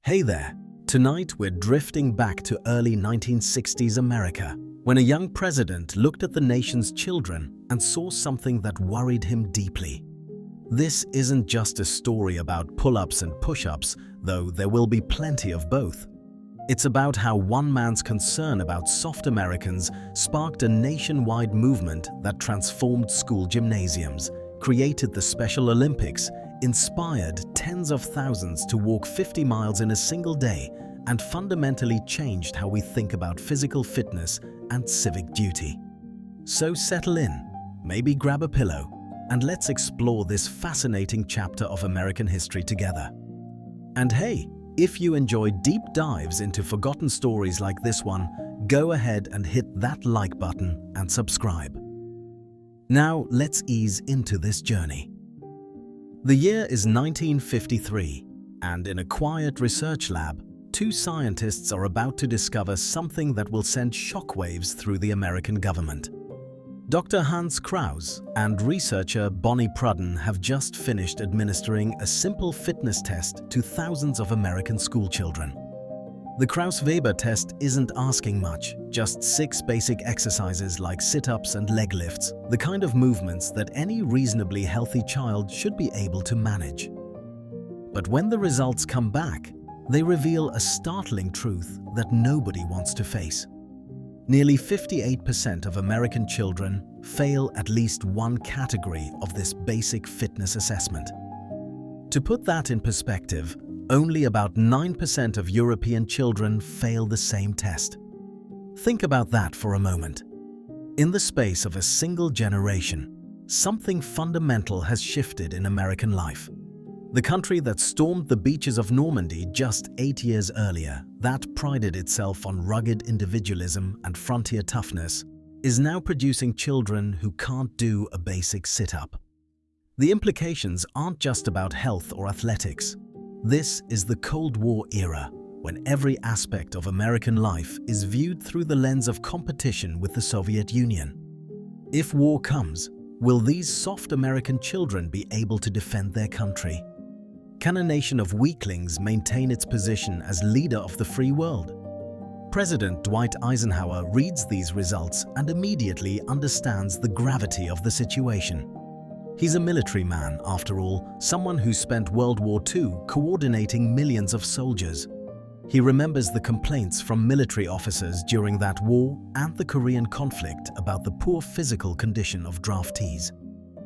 Hey there! Tonight we're drifting back to early 1960s America, when a young president looked at the nation's children and saw something that worried him deeply. This isn't just a story about pull-ups and push-ups, though there will be plenty of both. It's about how one man's concern about soft Americans sparked a nationwide movement that transformed school gymnasiums, created the Special Olympics, inspired tens of thousands to walk 50 miles in a single day, and fundamentally changed how we think about physical fitness and civic duty. So settle in, maybe grab a pillow, and let's explore this fascinating chapter of American history together. And hey, if you enjoy deep dives into forgotten stories like this one, go ahead and hit that like button and subscribe. Now let's ease into this journey. The year is 1953, and in a quiet research lab, two scientists are about to discover something that will send shockwaves through the American government. Dr. Hans Krause and researcher Bonnie Prudden have just finished administering a simple fitness test to thousands of American schoolchildren. The Krause-Weber test isn't asking much, just 6 basic exercises like sit-ups and leg lifts, the kind of movements that any reasonably healthy child should be able to manage. But when the results come back, they reveal a startling truth that nobody wants to face. Nearly 58% of American children fail at least one category of this basic fitness assessment. To put that in perspective, only about 9% of European children fail the same test. Think about that for a moment. In the space of a single generation, something fundamental has shifted in American life. The country that stormed the beaches of Normandy just 8 years earlier, that prided itself on rugged individualism and frontier toughness, is now producing children who can't do a basic sit-up. The implications aren't just about health or athletics. This is the Cold War era, when every aspect of American life is viewed through the lens of competition with the Soviet Union. If war comes, will these soft American children be able to defend their country? Can a nation of weaklings maintain its position as leader of the free world? President Dwight Eisenhower reads these results and immediately understands the gravity of the situation. He's a military man, after all, someone who spent World War II coordinating millions of soldiers. He remembers the complaints from military officers during that war and the Korean conflict about the poor physical condition of draftees.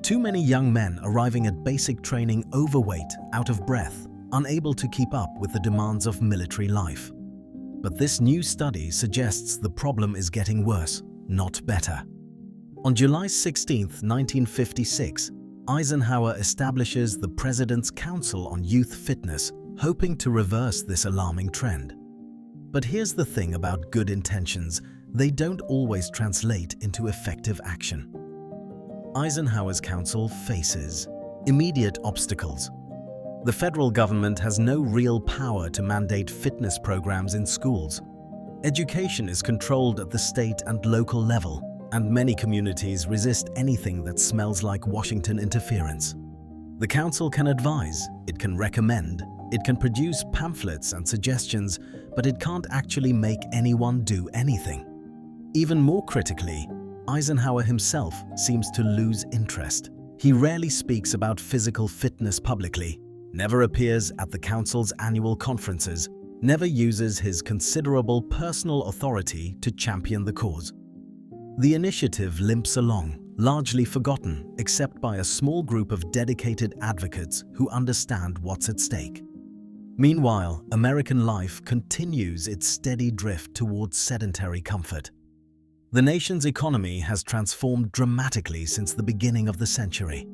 Too many young men arriving at basic training overweight, out of breath, unable to keep up with the demands of military life. But this new study suggests the problem is getting worse, not better. On July 16, 1956, Eisenhower establishes the President's Council on Youth Fitness, hoping to reverse this alarming trend. But here's the thing about good intentions: they don't always translate into effective action. Eisenhower's council faces immediate obstacles. The federal government has no real power to mandate fitness programs in schools. Education is controlled at the state and local level, and many communities resist anything that smells like Washington interference. The council can advise, it can recommend, it can produce pamphlets and suggestions, but it can't actually make anyone do anything. Even more critically, Eisenhower himself seems to lose interest. He rarely speaks about physical fitness publicly, never appears at the council's annual conferences, never uses his considerable personal authority to champion the cause. The initiative limps along, largely forgotten except by a small group of dedicated advocates who understand what's at stake. Meanwhile, American life continues its steady drift towards sedentary comfort. The nation's economy has transformed dramatically since the beginning of the century.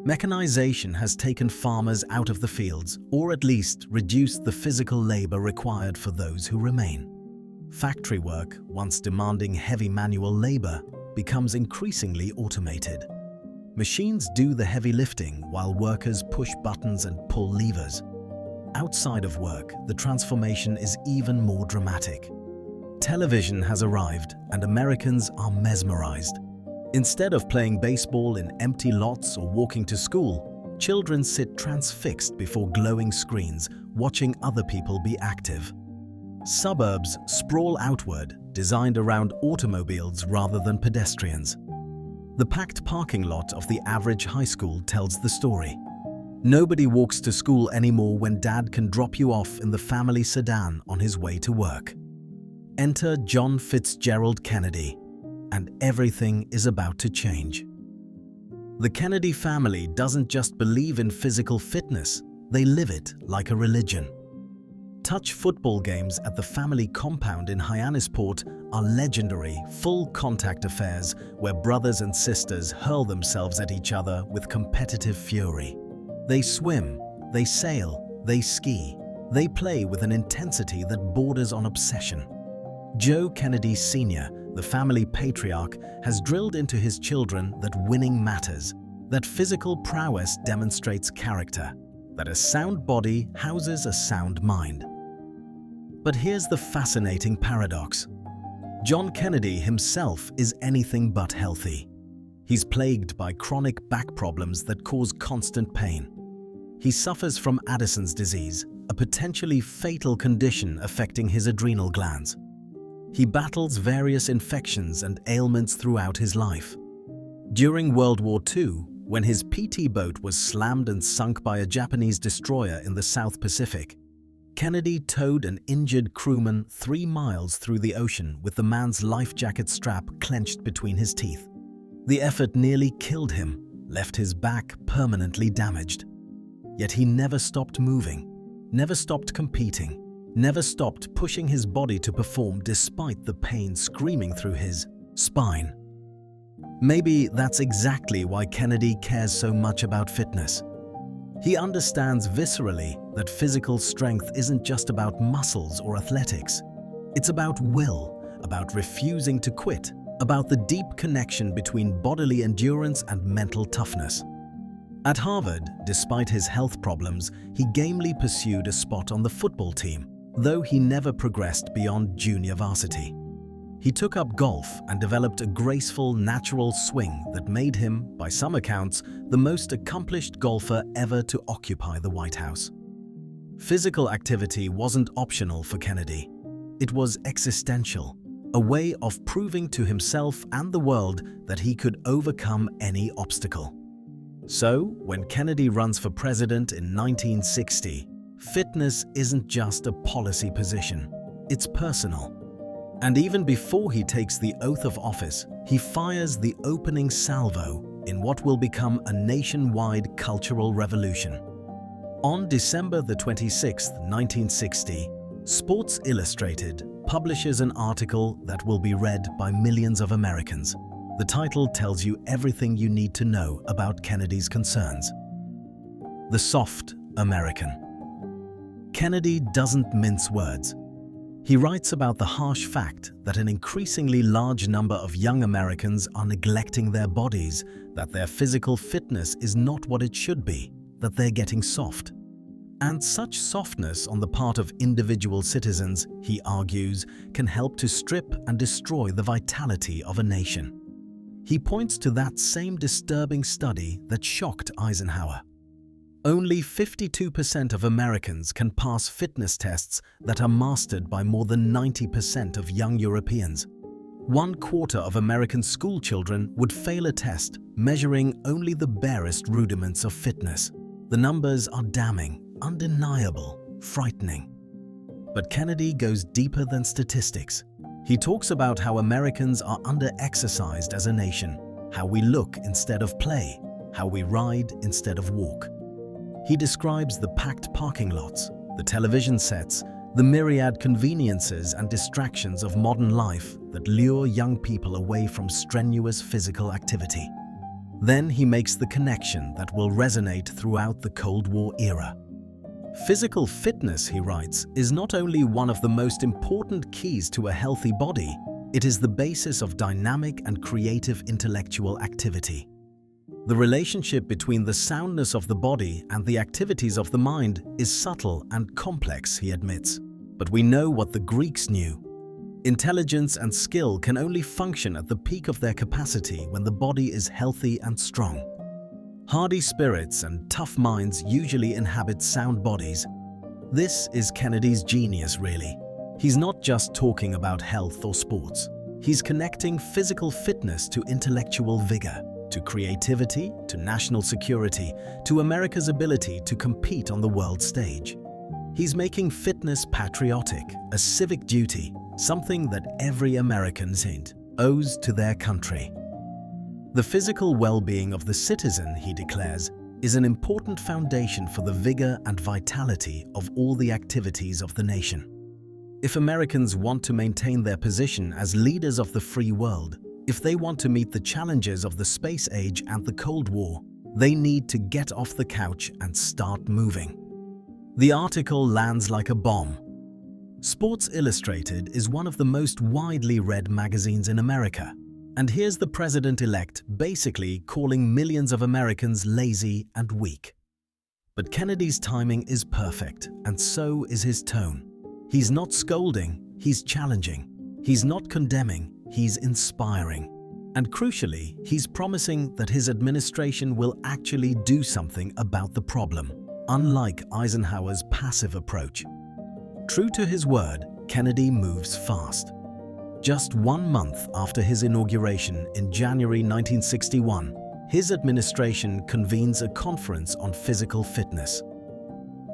Mechanization has taken farmers out of the fields, or at least reduced the physical labor required for those who remain. Factory work, once demanding heavy manual labor, becomes increasingly automated. Machines do the heavy lifting while workers push buttons and pull levers. Outside of work, the transformation is even more dramatic. Television has arrived and Americans are mesmerized. Instead of playing baseball in empty lots or walking to school, Children sit transfixed before glowing screens, watching other people be active. Suburbs sprawl outward, designed around automobiles rather than pedestrians. The packed parking lot of the average high school tells the story. Nobody walks to school anymore when dad can drop you off in the family sedan on his way to work. Enter John Fitzgerald Kennedy, and everything is about to change. The Kennedy family doesn't just believe in physical fitness, they live it like a religion. Touch football games at the family compound in Hyannisport are legendary, full-contact affairs where brothers and sisters hurl themselves at each other with competitive fury. They swim, they sail, they ski, they play with an intensity that borders on obsession. Joe Kennedy Sr., the family patriarch, has drilled into his children that winning matters, that physical prowess demonstrates character, that a sound body houses a sound mind. But here's the fascinating paradox. John Kennedy himself is anything but healthy. He's plagued by chronic back problems that cause constant pain. He suffers from Addison's disease, a potentially fatal condition affecting his adrenal glands. He battles various infections and ailments throughout his life. During World War II, when his PT boat was slammed and sunk by a Japanese destroyer in the South Pacific, Kennedy towed an injured crewman 3 miles through the ocean with the man's life jacket strap clenched between his teeth. The effort nearly killed him, left his back permanently damaged. Yet he never stopped moving, never stopped competing, never stopped pushing his body to perform despite the pain screaming through his spine. Maybe that's exactly why Kennedy cares so much about fitness. He understands viscerally that physical strength isn't just about muscles or athletics. It's about will, about refusing to quit, about the deep connection between bodily endurance and mental toughness. At Harvard, despite his health problems, he gamely pursued a spot on the football team, though he never progressed beyond junior varsity. He took up golf and developed a graceful, natural swing that made him, by some accounts, the most accomplished golfer ever to occupy the White House. Physical activity wasn't optional for Kennedy. It was existential, a way of proving to himself and the world that he could overcome any obstacle. So, when Kennedy runs for president in 1960, fitness isn't just a policy position, it's personal. And even before he takes the oath of office, he fires the opening salvo in what will become a nationwide cultural revolution. On December the 26th, 1960, Sports Illustrated publishes an article that will be read by millions of Americans. The title tells you everything you need to know about Kennedy's concerns. The Soft American. Kennedy doesn't mince words. He writes about the harsh fact that an increasingly large number of young Americans are neglecting their bodies, that their physical fitness is not what it should be, that they're getting soft. And such softness on the part of individual citizens, he argues, can help to strip and destroy the vitality of a nation. He points to that same disturbing study that shocked Eisenhower. Only 52% of Americans can pass fitness tests that are mastered by more than 90% of young Europeans. 1/4 of American school children would fail a test measuring only the barest rudiments of fitness. The numbers are damning, undeniable, frightening. But Kennedy goes deeper than statistics. He talks about how Americans are under-exercised as a nation, how we look instead of play, how we ride instead of walk. He describes the packed parking lots, the television sets, the myriad conveniences and distractions of modern life that lure young people away from strenuous physical activity. Then he makes the connection that will resonate throughout the Cold War era. Physical fitness, he writes, is not only one of the most important keys to a healthy body, it is the basis of dynamic and creative intellectual activity. The relationship between the soundness of the body and the activities of the mind is subtle and complex, he admits. But we know what the Greeks knew. Intelligence and skill can only function at the peak of their capacity when the body is healthy and strong. Hardy spirits and tough minds usually inhabit sound bodies. This is Kennedy's genius, really. He's not just talking about health or sports. He's connecting physical fitness to intellectual vigor, to creativity, to national security, to America's ability to compete on the world stage. He's making fitness patriotic, a civic duty, something that every American owes to their country. The physical well-being of the citizen, he declares, is an important foundation for the vigor and vitality of all the activities of the nation. If Americans want to maintain their position as leaders of the free world, if they want to meet the challenges of the space age and the Cold War, they need to get off the couch and start moving. The article lands like a bomb. Sports Illustrated is one of the most widely read magazines in America, and here's the president-elect basically calling millions of Americans lazy and weak. But Kennedy's timing is perfect, and so is his tone. He's not scolding, he's challenging. He's not condemning, he's inspiring. And crucially, he's promising that his administration will actually do something about the problem, unlike Eisenhower's passive approach. True to his word, Kennedy moves fast. Just 1 month after his inauguration in January 1961, his administration convenes a conference on physical fitness.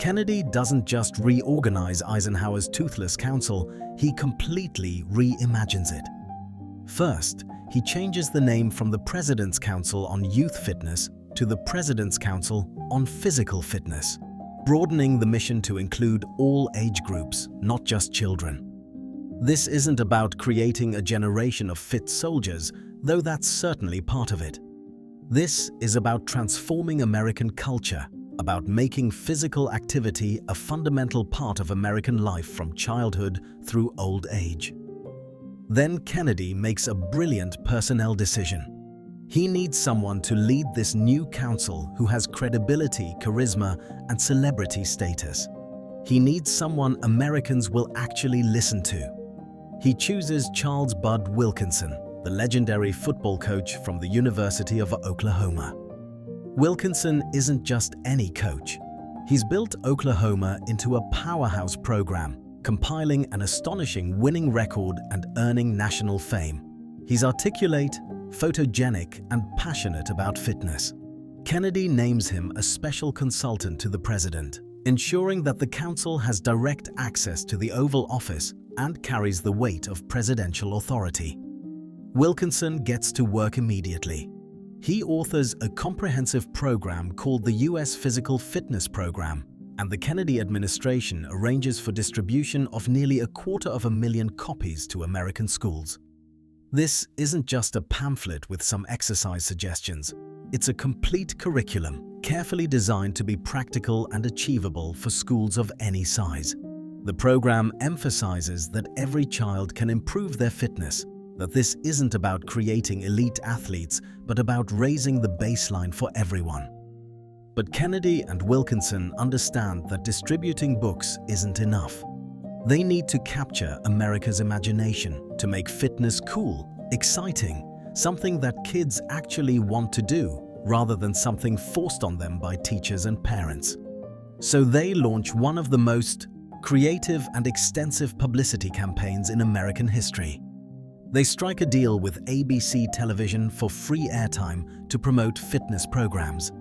Kennedy doesn't just reorganize Eisenhower's toothless council, he completely reimagines it. First, he changes the name from the President's Council on Youth Fitness to the President's Council on Physical Fitness, broadening the mission to include all age groups, not just children. This isn't about creating a generation of fit soldiers, though that's certainly part of it. This is about transforming American culture, about making physical activity a fundamental part of American life from childhood through old age. Then Kennedy makes a brilliant personnel decision. He needs someone to lead this new council who has credibility, charisma, and celebrity status. He needs someone Americans will actually listen to. He chooses Charles Bud Wilkinson, the legendary football coach from the University of Oklahoma. Wilkinson isn't just any coach. He's built Oklahoma into a powerhouse program, compiling an astonishing winning record and earning national fame. He's articulate, photogenic, and passionate about fitness. Kennedy names him a special consultant to the president, ensuring that the council has direct access to the Oval Office and carries the weight of presidential authority. Wilkinson gets to work immediately. He authors a comprehensive program called the U.S. Physical Fitness Program, and the Kennedy administration arranges for distribution of nearly 250,000 copies to American schools. This isn't just a pamphlet with some exercise suggestions. It's a complete curriculum, carefully designed to be practical and achievable for schools of any size. The program emphasizes that every child can improve their fitness, that this isn't about creating elite athletes, but about raising the baseline for everyone. But Kennedy and Wilkinson understand that distributing books isn't enough. They need to capture America's imagination, to make fitness cool, exciting, something that kids actually want to do, rather than something forced on them by teachers and parents. So they launch one of the most creative and extensive publicity campaigns in American history. They strike a deal with ABC television for free airtime to promote fitness programs.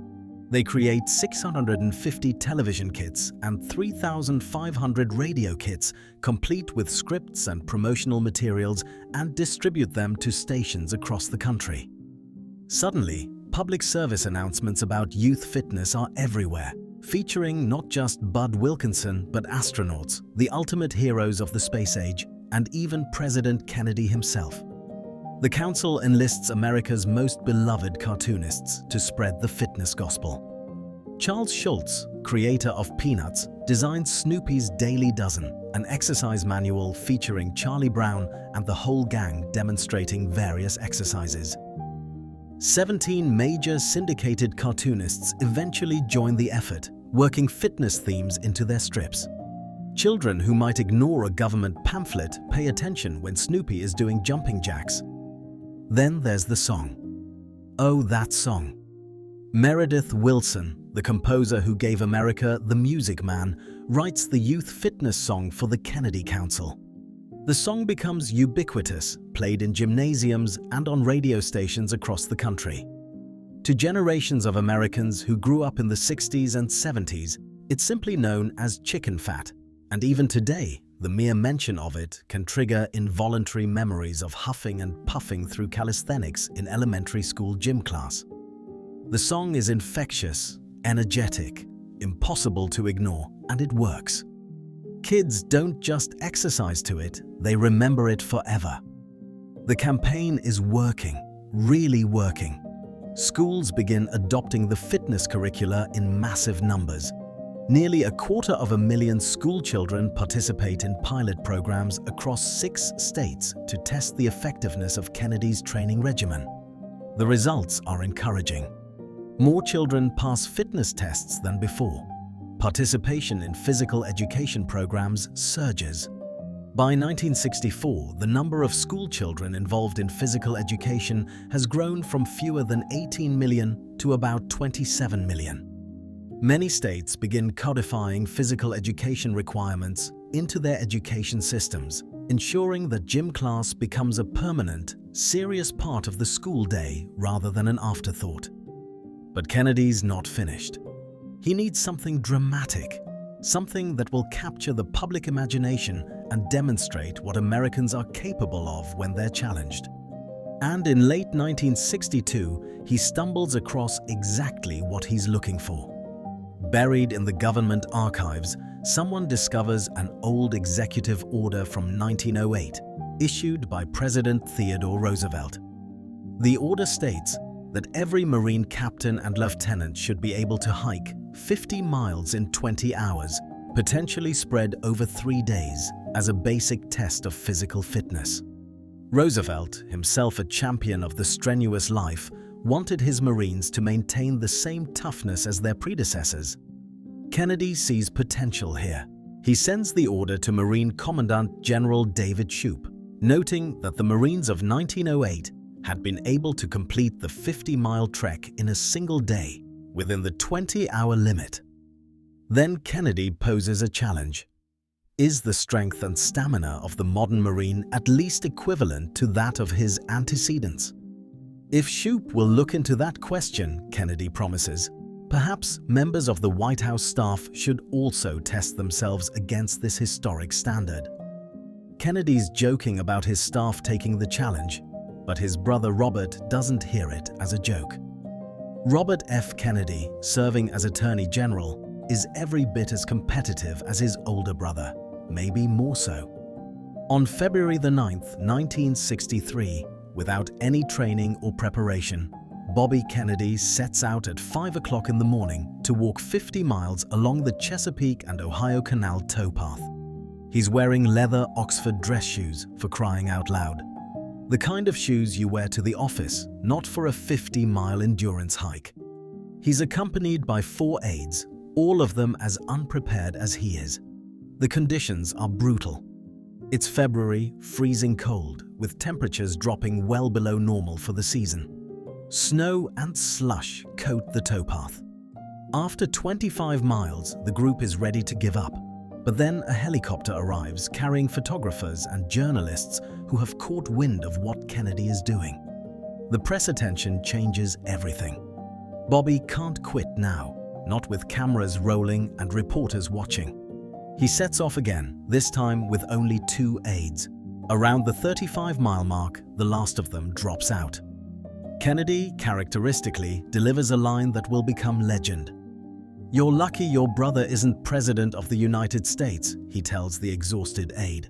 They create 650 television kits and 3,500 radio kits, complete with scripts and promotional materials, and distribute them to stations across the country. Suddenly, public service announcements about youth fitness are everywhere, featuring not just Bud Wilkinson, but astronauts, the ultimate heroes of the space age, and even President Kennedy himself. The council enlists America's most beloved cartoonists to spread the fitness gospel. Charles Schulz, creator of Peanuts, designed Snoopy's Daily Dozen, an exercise manual featuring Charlie Brown and the whole gang demonstrating various exercises. 17 major syndicated cartoonists eventually joined the effort, working fitness themes into their strips. Children who might ignore a government pamphlet pay attention when Snoopy is doing jumping jacks. Then there's the song. Oh, that song. Meredith Willson, the composer who gave America The Music Man, writes the youth fitness song for the Kennedy Council. The song becomes ubiquitous, played in gymnasiums and on radio stations across the country. To generations of Americans who grew up in the 60s and 70s, it's simply known as chicken fat, and even today, the mere mention of it can trigger involuntary memories of huffing and puffing through calisthenics in elementary school gym class. The song is infectious, energetic, impossible to ignore, and it works. Kids don't just exercise to it, they remember it forever. The campaign is working, really working. Schools begin adopting the fitness curricula in massive numbers. Nearly 250,000 school children participate in pilot programs across 6 states to test the effectiveness of Kennedy's training regimen. The results are encouraging. More children pass fitness tests than before. Participation in physical education programs surges. By 1964, the number of school children involved in physical education has grown from fewer than 18 million to about 27 million. Many states begin codifying physical education requirements into their education systems, ensuring that gym class becomes a permanent, serious part of the school day rather than an afterthought. But Kennedy's not finished. He needs something dramatic, something that will capture the public imagination and demonstrate what Americans are capable of when they're challenged. And in late 1962, he stumbles across exactly what he's looking for. Buried in the government archives, someone discovers an old executive order from 1908, issued by President Theodore Roosevelt. The order states that every Marine captain and lieutenant should be able to hike 50 miles in 20 hours, potentially spread over 3 days, as a basic test of physical fitness. Roosevelt, himself a champion of the strenuous life, wanted his Marines to maintain the same toughness as their predecessors. Kennedy sees potential here. He sends the order to Marine Commandant General David Shoup, noting that the Marines of 1908 had been able to complete the 50-mile trek in a single day, within the 20-hour limit. Then Kennedy poses a challenge. Is the strength and stamina of the modern Marine at least equivalent to that of his antecedents? If Shoup will look into that question, Kennedy promises, perhaps members of the White House staff should also test themselves against this historic standard. Kennedy's joking about his staff taking the challenge, but his brother Robert doesn't hear it as a joke. Robert F. Kennedy, serving as Attorney General, is every bit as competitive as his older brother, maybe more so. On February the 9th, 1963, without any training or preparation, Bobby Kennedy sets out at 5 o'clock in the morning to walk 50 miles along the Chesapeake and Ohio Canal towpath. He's wearing leather Oxford dress shoes, for crying out loud. The kind of shoes you wear to the office, not for a 50-mile endurance hike. He's accompanied by 4 aides, all of them as unprepared as he is. The conditions are brutal. It's February, freezing cold, with temperatures dropping well below normal for the season. Snow and slush coat the towpath. After 25 miles, the group is ready to give up. But then a helicopter arrives carrying photographers and journalists who have caught wind of what Kennedy is doing. The press attention changes everything. Bobby can't quit now, not with cameras rolling and reporters watching. He sets off again, this time with only 2 aides. Around the 35-mile mark, the last of them drops out. Kennedy, characteristically, delivers a line that will become legend. "You're lucky your brother isn't President of the United States," he tells the exhausted aide.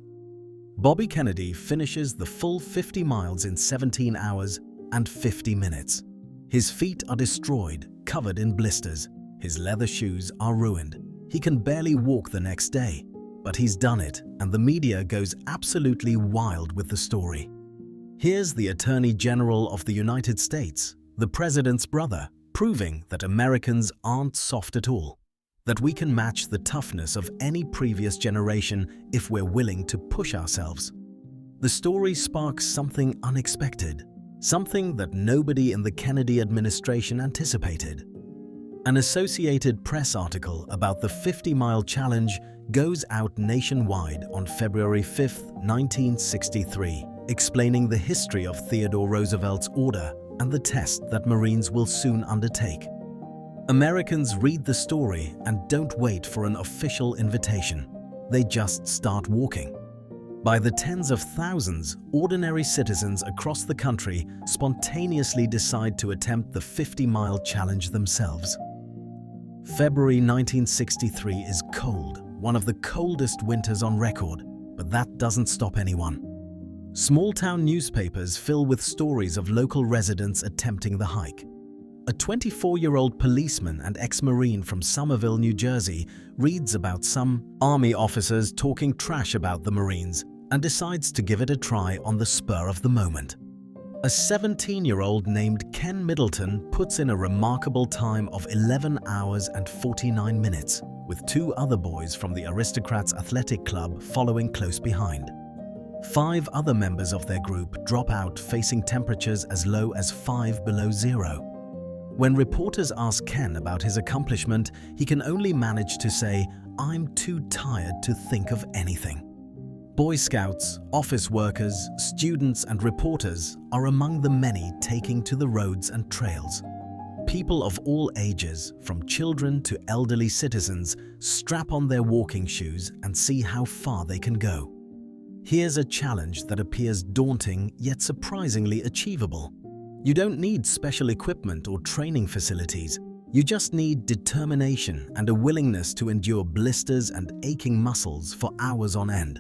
Bobby Kennedy finishes the full 50 miles in 17 hours and 50 minutes. His feet are destroyed, covered in blisters. His leather shoes are ruined. He can barely walk the next day. But he's done it, and the media goes absolutely wild with the story. Here's the Attorney General of the United States, the President's brother, proving that Americans aren't soft at all, that we can match the toughness of any previous generation if we're willing to push ourselves. The story sparks something unexpected, something that nobody in the Kennedy administration anticipated. An Associated Press article about the 50-mile challenge goes out nationwide on February 5, 1963, explaining the history of Theodore Roosevelt's order and the test that Marines will soon undertake. Americans read the story and don't wait for an official invitation. They just start walking. By the tens of thousands, ordinary citizens across the country spontaneously decide to attempt the 50-mile challenge themselves. February 1963 is cold, one of the coldest winters on record, but that doesn't stop anyone. Small-town newspapers fill with stories of local residents attempting the hike. A 24-year-old policeman and ex-Marine from Somerville, New Jersey, reads about some Army officers talking trash about the Marines and decides to give it a try on the spur of the moment. A 17-year-old named Ken Middleton puts in a remarkable time of 11 hours and 49 minutes, with 2 other boys from the Aristocrats Athletic Club following close behind. 5 other members of their group drop out facing temperatures as low as 5 below zero. When reporters ask Ken about his accomplishment, he can only manage to say, "I'm too tired to think of anything." Boy Scouts, office workers, students and reporters are among the many taking to the roads and trails. People of all ages, from children to elderly citizens, strap on their walking shoes and see how far they can go. Here's a challenge that appears daunting yet surprisingly achievable. You don't need special equipment or training facilities. You just need determination and a willingness to endure blisters and aching muscles for hours on end.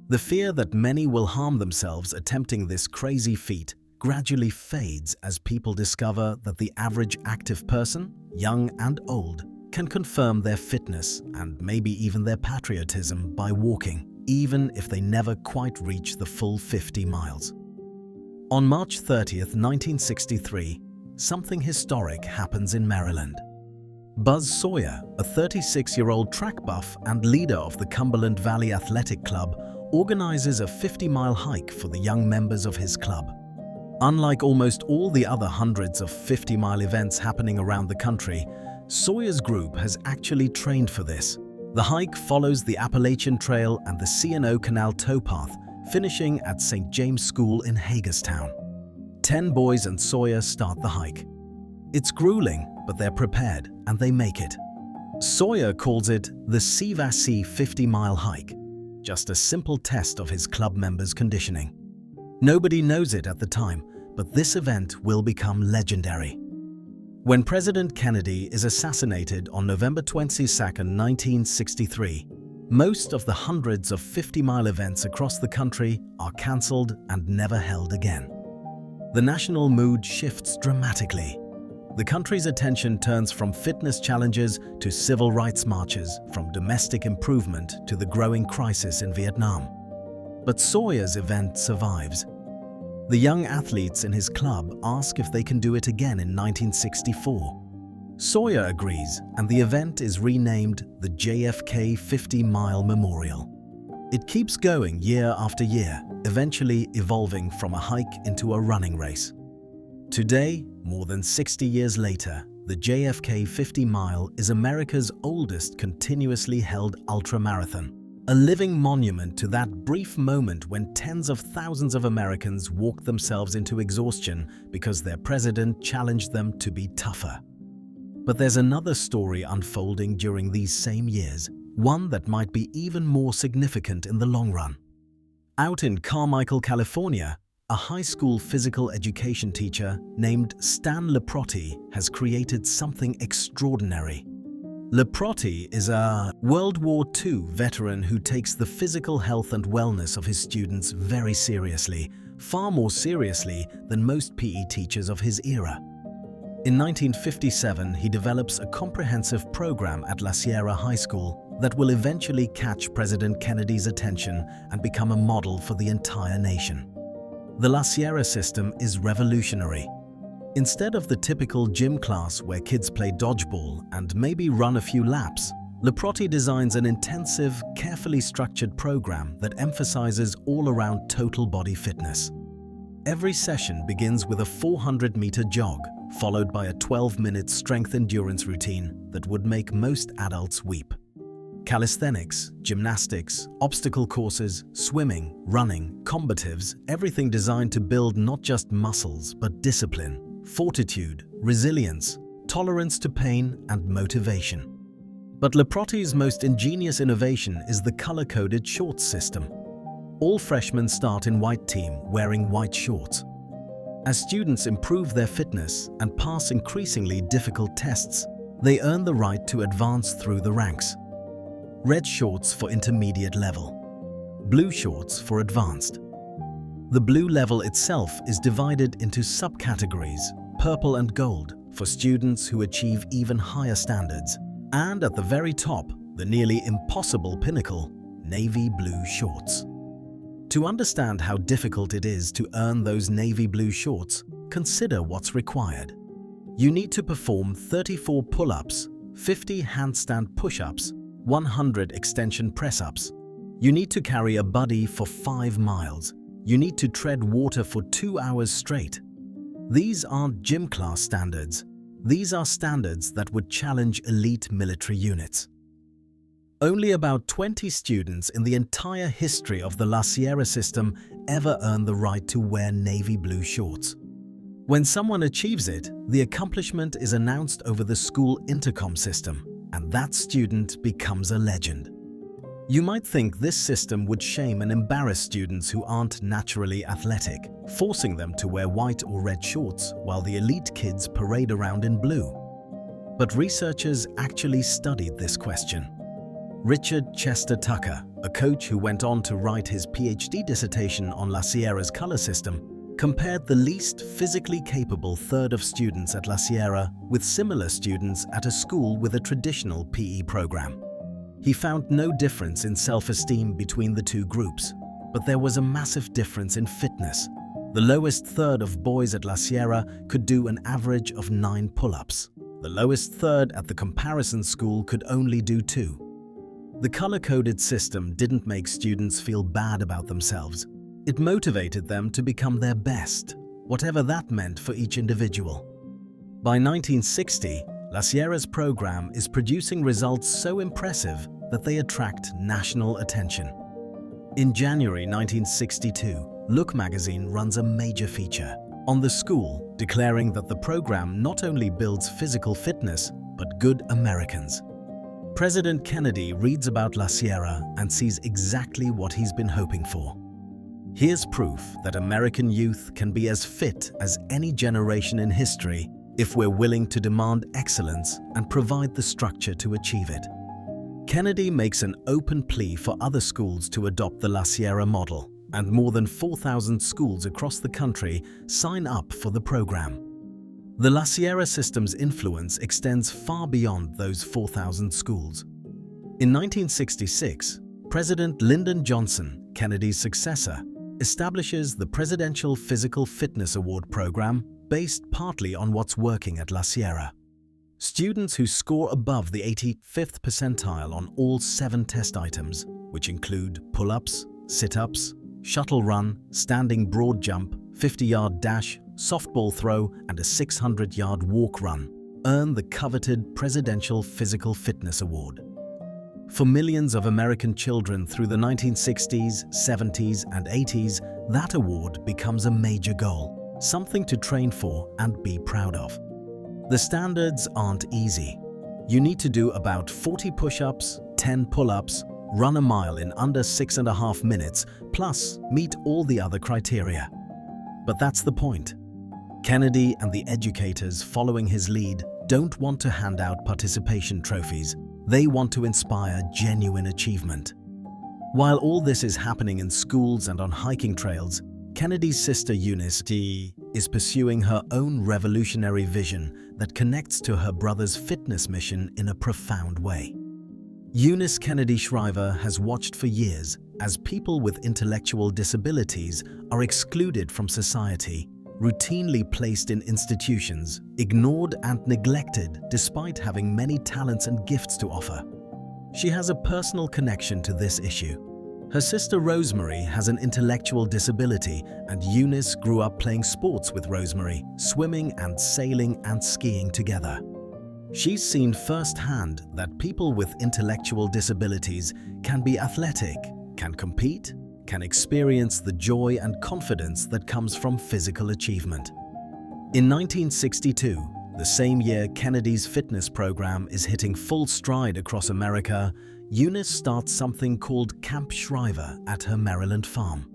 The fear that many will harm themselves attempting this crazy feat gradually fades as people discover that the average active person, young and old, can confirm their fitness and maybe even their patriotism by walking, even if they never quite reach the full 50 miles. On March 30th, 1963, something historic happens in Maryland. Buzz Sawyer, a 36-year-old track buff and leader of the Cumberland Valley Athletic Club, organizes a 50-mile hike for the young members of his club. Unlike almost all the other hundreds of 50-mile events happening around the country, Sawyer's group has actually trained for this. The hike follows the Appalachian Trail and the C&O Canal towpath, finishing at St. James School in Hagerstown. 10 boys and Sawyer start the hike. It's grueling, but they're prepared and they make it. Sawyer calls it the Sivassi 50-mile hike, just a simple test of his club members' conditioning. Nobody knows it at the time, but this event will become legendary. When President Kennedy is assassinated on November 22, 1963, most of the hundreds of 50-mile events across the country are cancelled and never held again. The national mood shifts dramatically. The country's attention turns from fitness challenges to civil rights marches, from domestic improvement to the growing crisis in Vietnam. But Sawyer's event survives. The young athletes in his club ask if they can do it again in 1964. Sawyer agrees, and the event is renamed the JFK 50-Mile Memorial. It keeps going year after year, eventually evolving from a hike into a running race. Today, more than 60 years later, the JFK 50 Mile is America's oldest continuously held ultramarathon, a living monument to that brief moment when tens of thousands of Americans walked themselves into exhaustion because their president challenged them to be tougher. But there's another story unfolding during these same years, one that might be even more significant in the long run. Out in Carmichael, California, a high school physical education teacher named Stan Leprotti has created something extraordinary. Leprotti is a World War II veteran who takes the physical health and wellness of his students very seriously, far more seriously than most PE teachers of his era. In 1957, he develops a comprehensive program at La Sierra High School that will eventually catch President Kennedy's attention and become a model for the entire nation. The La Sierra system is revolutionary. Instead of the typical gym class where kids play dodgeball and maybe run a few laps, Leprotti designs an intensive, carefully structured program that emphasizes all-around total body fitness. Every session begins with a 400-meter jog, followed by a 12-minute strength endurance routine that would make most adults weep. Calisthenics, gymnastics, obstacle courses, swimming, running, combatives, everything designed to build not just muscles but discipline, fortitude, resilience, tolerance to pain, and motivation. But Leprotti's most ingenious innovation is the color-coded shorts system. All freshmen start in white team wearing white shorts. As students improve their fitness and pass increasingly difficult tests, they earn the right to advance through the ranks. Red shorts for intermediate level, blue shorts for advanced. The blue level itself is divided into subcategories, purple and gold, for students who achieve even higher standards. And at the very top, the nearly impossible pinnacle, navy blue shorts. To understand how difficult it is to earn those navy blue shorts, consider what's required. You need to perform 34 pull-ups, 50 handstand push-ups, 100 extension press-ups. You need to carry a buddy for 5 miles. You need to tread water for 2 hours straight. These aren't gym class standards. These are standards that would challenge elite military units. Only about 20 students in the entire history of the La Sierra system ever earn the right to wear navy blue shorts. When someone achieves it, the accomplishment is announced over the school intercom system, and that student becomes a legend. You might think this system would shame and embarrass students who aren't naturally athletic, forcing them to wear white or red shorts while the elite kids parade around in blue. But researchers actually studied this question. Richard Chester Tucker, a coach who went on to write his PhD dissertation on La Sierra's color system, compared the least physically capable third of students at La Sierra with similar students at a school with a traditional PE program. He found no difference in self-esteem between the two groups, but there was a massive difference in fitness. The lowest third of boys at La Sierra could do an average of 9 pull-ups. The lowest third at the comparison school could only do 2. The color-coded system didn't make students feel bad about themselves. It motivated them to become their best, whatever that meant for each individual. By 1960, La Sierra's program is producing results so impressive that they attract national attention. In January 1962, Look magazine runs a major feature on the school, declaring that the program not only builds physical fitness, but good Americans. President Kennedy reads about La Sierra and sees exactly what he's been hoping for. Here's proof that American youth can be as fit as any generation in history if we're willing to demand excellence and provide the structure to achieve it. Kennedy makes an open plea for other schools to adopt the La Sierra model, and more than 4,000 schools across the country sign up for the program. The La Sierra system's influence extends far beyond those 4,000 schools. In 1966, President Lyndon Johnson, Kennedy's successor, establishes the Presidential Physical Fitness Award program based partly on what's working at La Sierra. Students who score above the 85th percentile on all 7 test items, which include pull-ups, sit-ups, shuttle run, standing broad jump, 50-yard dash, softball throw, and a 600-yard walk run, earn the coveted Presidential Physical Fitness Award. For millions of American children through the 1960s, 70s, and 80s, that award becomes a major goal, something to train for and be proud of. The standards aren't easy. You need to do about 40 push-ups, 10 pull-ups, run a mile in under 6.5 minutes, plus meet all the other criteria. But that's the point. Kennedy and the educators following his lead don't want to hand out participation trophies. They want to inspire genuine achievement. While all this is happening in schools and on hiking trails, Kennedy's sister Eunice is pursuing her own revolutionary vision that connects to her brother's fitness mission in a profound way. Eunice Kennedy Shriver has watched for years as people with intellectual disabilities are excluded from society, routinely placed in institutions, ignored and neglected despite having many talents and gifts to offer. She has a personal connection to this issue. Her sister Rosemary has an intellectual disability, and Eunice grew up playing sports with Rosemary, swimming and sailing and skiing together. She's seen firsthand that people with intellectual disabilities can be athletic, can compete, can experience the joy and confidence that comes from physical achievement. In 1962, the same year Kennedy's fitness program is hitting full stride across America, Eunice starts something called Camp Shriver at her Maryland farm.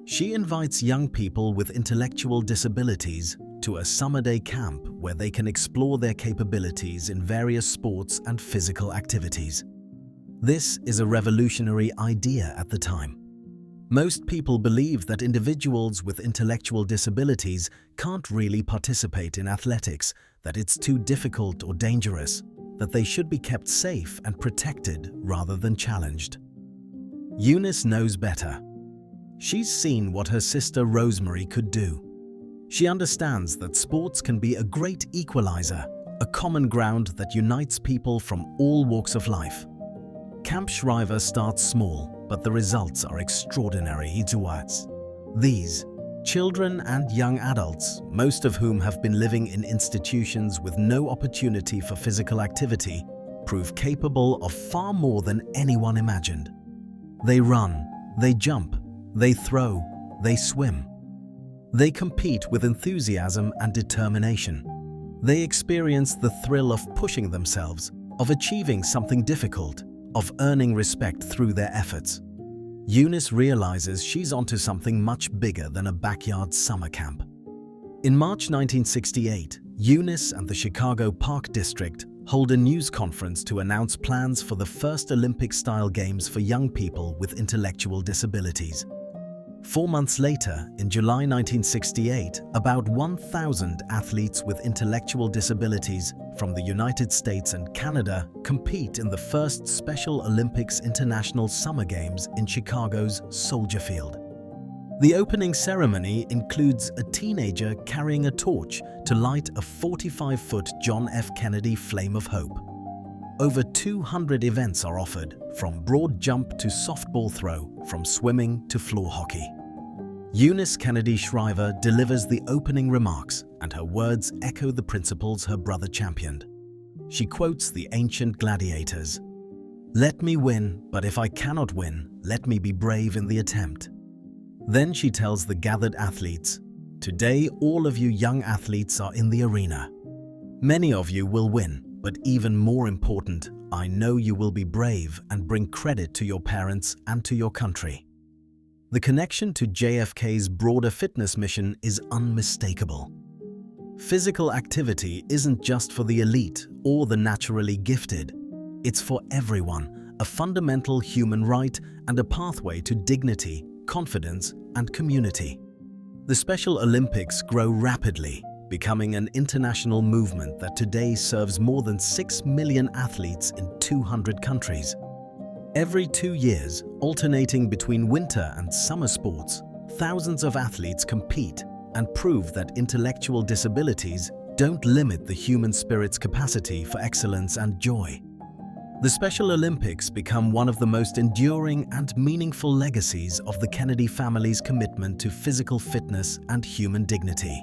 She invites young people with intellectual disabilities to a summer day camp where they can explore their capabilities in various sports and physical activities. This is a revolutionary idea at the time. Most people believe that individuals with intellectual disabilities can't really participate in athletics, that it's too difficult or dangerous, that they should be kept safe and protected rather than challenged. Eunice knows better. She's seen what her sister Rosemary could do. She understands that sports can be a great equalizer, a common ground that unites people from all walks of life. Camp Shriver starts small, but the results are extraordinary, he adds. These children and young adults, most of whom have been living in institutions with no opportunity for physical activity, prove capable of far more than anyone imagined. They run, they jump, they throw, they swim. They compete with enthusiasm and determination. They experience the thrill of pushing themselves, of achieving something difficult, of earning respect through their efforts. Eunice realizes she's onto something much bigger than a backyard summer camp. In March 1968, Eunice and the Chicago Park District hold a news conference to announce plans for the first Olympic-style games for young people with intellectual disabilities. 4 months later, in July 1968, about 1,000 athletes with intellectual disabilities from the United States and Canada compete in the first Special Olympics International Summer Games in Chicago's Soldier Field. The opening ceremony includes a teenager carrying a torch to light a 45-foot John F. Kennedy Flame of Hope. Over 200 events are offered, from broad jump to softball throw, from swimming to floor hockey. Eunice Kennedy Shriver delivers the opening remarks, and her words echo the principles her brother championed. She quotes the ancient gladiators, "Let me win, but if I cannot win, let me be brave in the attempt." Then she tells the gathered athletes, "Today all of you young athletes are in the arena. Many of you will win, but even more important, I know you will be brave and bring credit to your parents and to your country." The connection to JFK's broader fitness mission is unmistakable. Physical activity isn't just for the elite or the naturally gifted. It's for everyone, a fundamental human right and a pathway to dignity, confidence, and community. The Special Olympics grow rapidly, becoming an international movement that today serves more than 6 million athletes in 200 countries. Every 2 years, alternating between winter and summer sports, thousands of athletes compete and prove that intellectual disabilities don't limit the human spirit's capacity for excellence and joy. The Special Olympics become one of the most enduring and meaningful legacies of the Kennedy family's commitment to physical fitness and human dignity.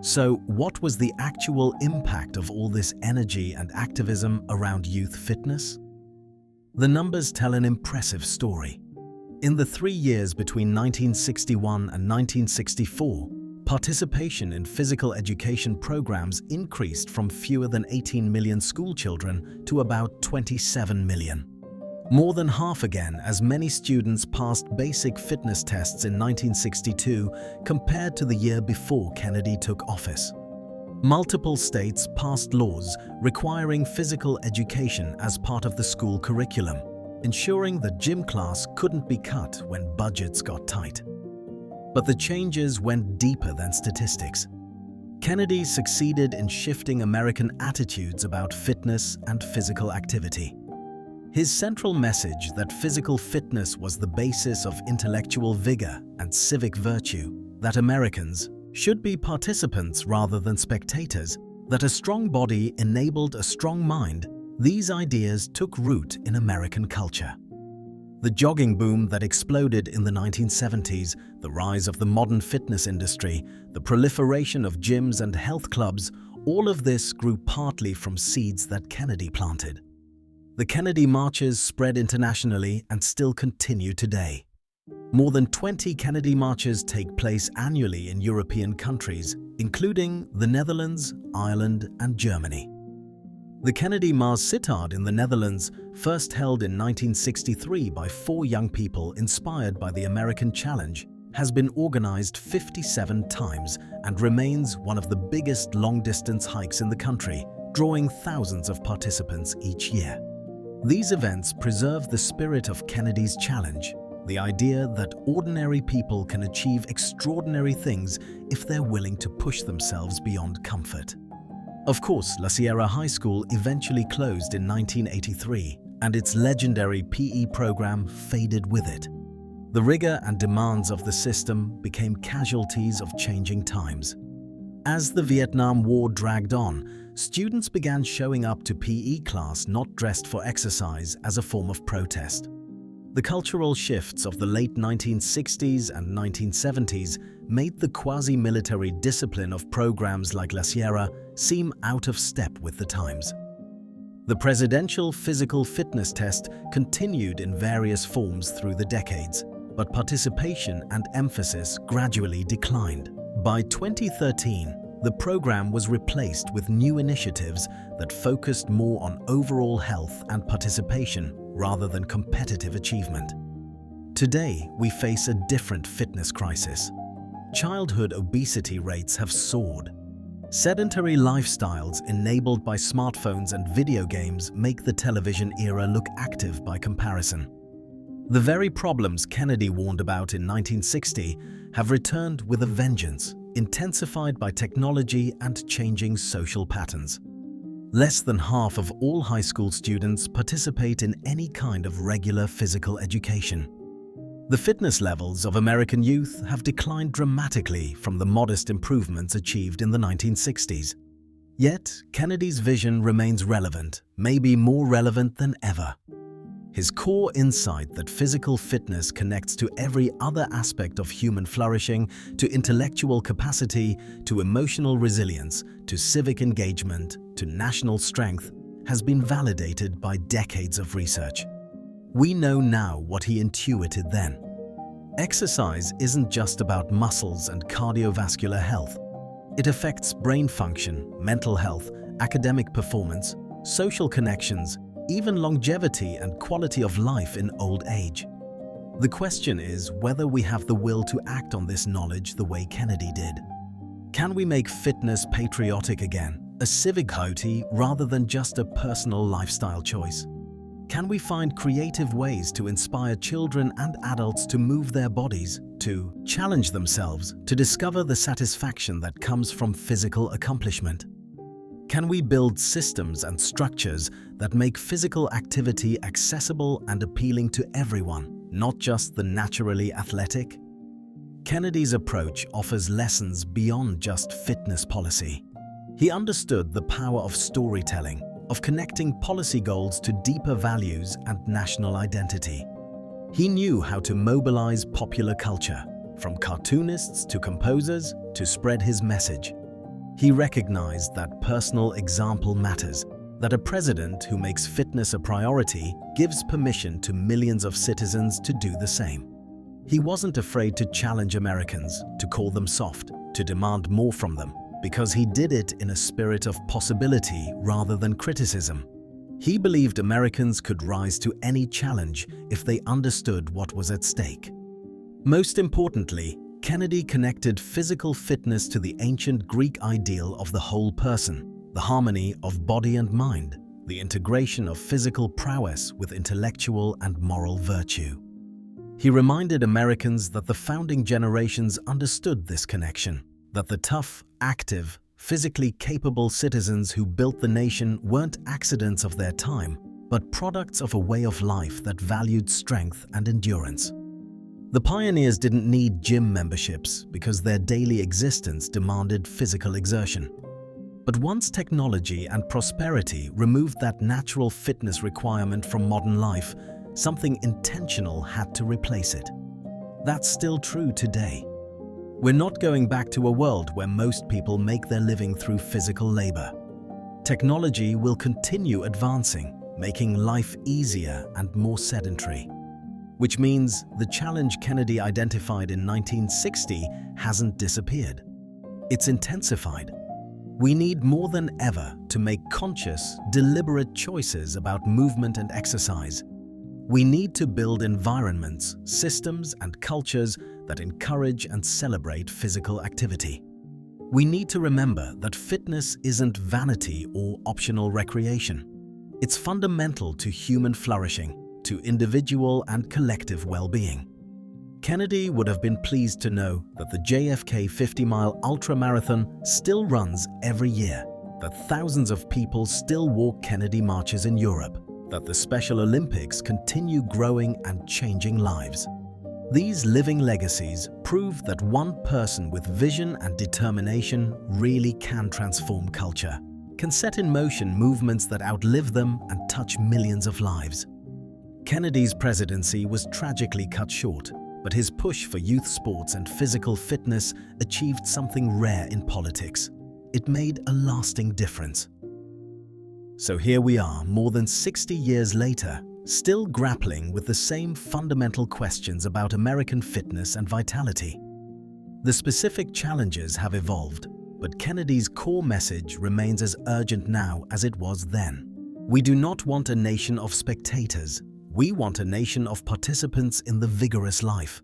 So, what was the actual impact of all this energy and activism around youth fitness? The numbers tell an impressive story. In the 3 years between 1961 and 1964, participation in physical education programs increased from fewer than 18 million schoolchildren to about 27 million. More than half again as many students passed basic fitness tests in 1962 compared to the year before Kennedy took office. Multiple states passed laws requiring physical education as part of the school curriculum, ensuring that gym class couldn't be cut when budgets got tight. But the changes went deeper than statistics. Kennedy succeeded in shifting American attitudes about fitness and physical activity. His central message that physical fitness was the basis of intellectual vigor and civic virtue, that Americans should be participants rather than spectators, that a strong body enabled a strong mind, these ideas took root in American culture. The jogging boom that exploded in the 1970s, the rise of the modern fitness industry, the proliferation of gyms and health clubs, all of this grew partly from seeds that Kennedy planted. The Kennedy marches spread internationally and still continue today. More than 20 Kennedy marches take place annually in European countries, including the Netherlands, Ireland, and Germany. The Kennedy Mars Sittard in the Netherlands, first held in 1963 by 4 young people inspired by the American challenge, has been organized 57 times and remains one of the biggest long-distance hikes in the country, drawing thousands of participants each year. These events preserve the spirit of Kennedy's challenge, the idea that ordinary people can achieve extraordinary things if they're willing to push themselves beyond comfort. Of course, La Sierra High School eventually closed in 1983, and its legendary PE program faded with it. The rigor and demands of the system became casualties of changing times. As the Vietnam War dragged on, students began showing up to PE class not dressed for exercise as a form of protest. The cultural shifts of the late 1960s and 1970s made the quasi-military discipline of programs like La Sierra seem out of step with the times. The presidential physical fitness test continued in various forms through the decades, but participation and emphasis gradually declined. By 2013, the program was replaced with new initiatives that focused more on overall health and participation rather than competitive achievement. Today, we face a different fitness crisis. Childhood obesity rates have soared. Sedentary lifestyles enabled by smartphones and video games make the television era look active by comparison. The very problems Kennedy warned about in 1960 have returned with a vengeance, intensified by technology and changing social patterns. Less than half of all high school students participate in any kind of regular physical education. The fitness levels of American youth have declined dramatically from the modest improvements achieved in the 1960s. Yet, Kennedy's vision remains relevant, maybe more relevant than ever. His core insight that physical fitness connects to every other aspect of human flourishing, to intellectual capacity, to emotional resilience, to civic engagement, to national strength, has been validated by decades of research. We know now what he intuited then. Exercise isn't just about muscles and cardiovascular health. It affects brain function, mental health, academic performance, social connections, even longevity and quality of life in old age. The question is whether we have the will to act on this knowledge the way Kennedy did. Can we make fitness patriotic again, a civic duty rather than just a personal lifestyle choice? Can we find creative ways to inspire children and adults to move their bodies, to challenge themselves, to discover the satisfaction that comes from physical accomplishment? Can we build systems and structures that make physical activity accessible and appealing to everyone, not just the naturally athletic? Kennedy's approach offers lessons beyond just fitness policy. He understood the power of storytelling, of connecting policy goals to deeper values and national identity. He knew how to mobilize popular culture, from cartoonists to composers, to spread his message. He recognized that personal example matters, that a president who makes fitness a priority gives permission to millions of citizens to do the same. He wasn't afraid to challenge Americans, to call them soft, to demand more from them, because he did it in a spirit of possibility rather than criticism. He believed Americans could rise to any challenge if they understood what was at stake. Most importantly, Kennedy connected physical fitness to the ancient Greek ideal of the whole person, the harmony of body and mind, the integration of physical prowess with intellectual and moral virtue. He reminded Americans that the founding generations understood this connection, that the tough, active, physically capable citizens who built the nation weren't accidents of their time, but products of a way of life that valued strength and endurance. The pioneers didn't need gym memberships because their daily existence demanded physical exertion. But once technology and prosperity removed that natural fitness requirement from modern life, something intentional had to replace it. That's still true today. We're not going back to a world where most people make their living through physical labor. Technology will continue advancing, making life easier and more sedentary. Which means the challenge Kennedy identified in 1960 hasn't disappeared. It's intensified. We need more than ever to make conscious, deliberate choices about movement and exercise. We need to build environments, systems, and cultures that encourage and celebrate physical activity. We need to remember that fitness isn't vanity or optional recreation. It's fundamental to human flourishing, to individual and collective well-being. Kennedy would have been pleased to know that the JFK 50-mile ultramarathon still runs every year, that thousands of people still walk Kennedy marches in Europe, that the Special Olympics continue growing and changing lives. These living legacies prove that one person with vision and determination really can transform culture, can set in motion movements that outlive them and touch millions of lives. Kennedy's presidency was tragically cut short, but his push for youth sports and physical fitness achieved something rare in politics. It made a lasting difference. So here we are, more than 60 years later, still grappling with the same fundamental questions about American fitness and vitality. The specific challenges have evolved, but Kennedy's core message remains as urgent now as it was then. We do not want a nation of spectators. We want a nation of participants in the vigorous life.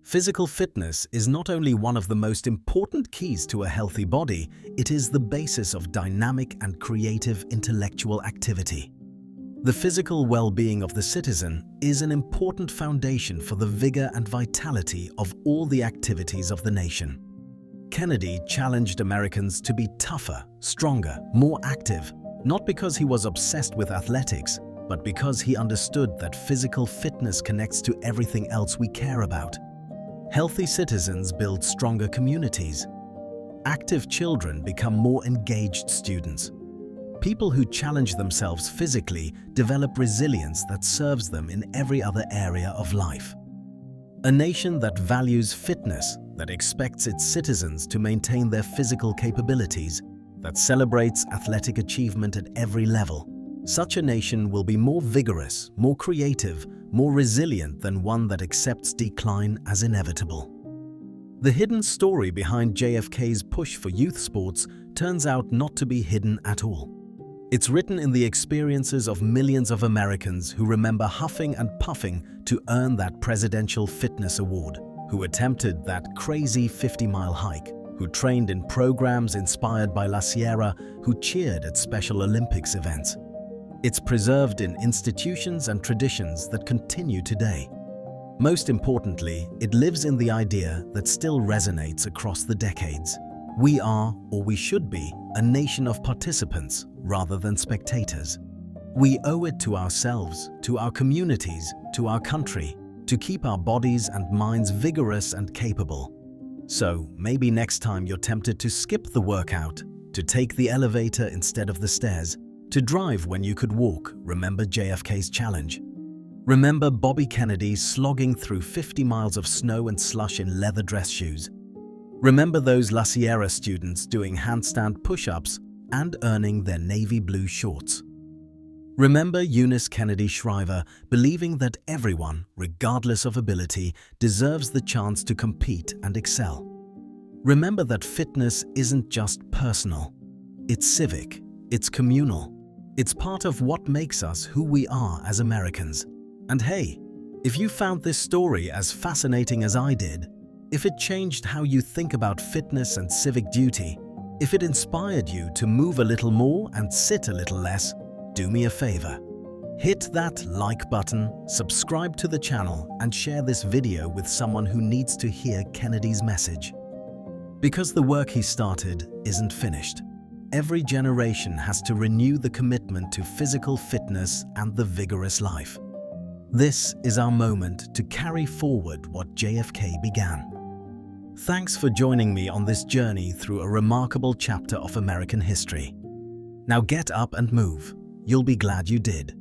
Physical fitness is not only one of the most important keys to a healthy body, it is the basis of dynamic and creative intellectual activity. The physical well-being of the citizen is an important foundation for the vigor and vitality of all the activities of the nation. Kennedy challenged Americans to be tougher, stronger, more active, not because he was obsessed with athletics, but because he understood that physical fitness connects to everything else we care about. Healthy citizens build stronger communities. Active children become more engaged students. People who challenge themselves physically develop resilience that serves them in every other area of life. A nation that values fitness, that expects its citizens to maintain their physical capabilities, that celebrates athletic achievement at every level. Such a nation will be more vigorous, more creative, more resilient than one that accepts decline as inevitable. The hidden story behind JFK's push for youth sports turns out not to be hidden at all. It's written in the experiences of millions of Americans who remember huffing and puffing to earn that presidential fitness award, who attempted that crazy 50-mile hike, who trained in programs inspired by La Sierra, who cheered at Special Olympics events. It's preserved in institutions and traditions that continue today. Most importantly, it lives in the idea that still resonates across the decades. We are, or we should be, a nation of participants rather than spectators. We owe it to ourselves, to our communities, to our country, to keep our bodies and minds vigorous and capable. So maybe next time you're tempted to skip the workout, to take the elevator instead of the stairs, to drive when you could walk, remember JFK's challenge. Remember Bobby Kennedy slogging through 50 miles of snow and slush in leather dress shoes. Remember those La Sierra students doing handstand push-ups and earning their navy blue shorts. Remember Eunice Kennedy Shriver believing that everyone, regardless of ability, deserves the chance to compete and excel. Remember that fitness isn't just personal. It's civic, it's communal. It's part of what makes us who we are as Americans. And hey, if you found this story as fascinating as I did, if it changed how you think about fitness and civic duty, if it inspired you to move a little more and sit a little less, do me a favor. Hit that like button, subscribe to the channel, and share this video with someone who needs to hear Kennedy's message. Because the work he started isn't finished. Every generation has to renew the commitment to physical fitness and the vigorous life. This is our moment to carry forward what JFK began. Thanks for joining me on this journey through a remarkable chapter of American history. Now get up and move. You'll be glad you did.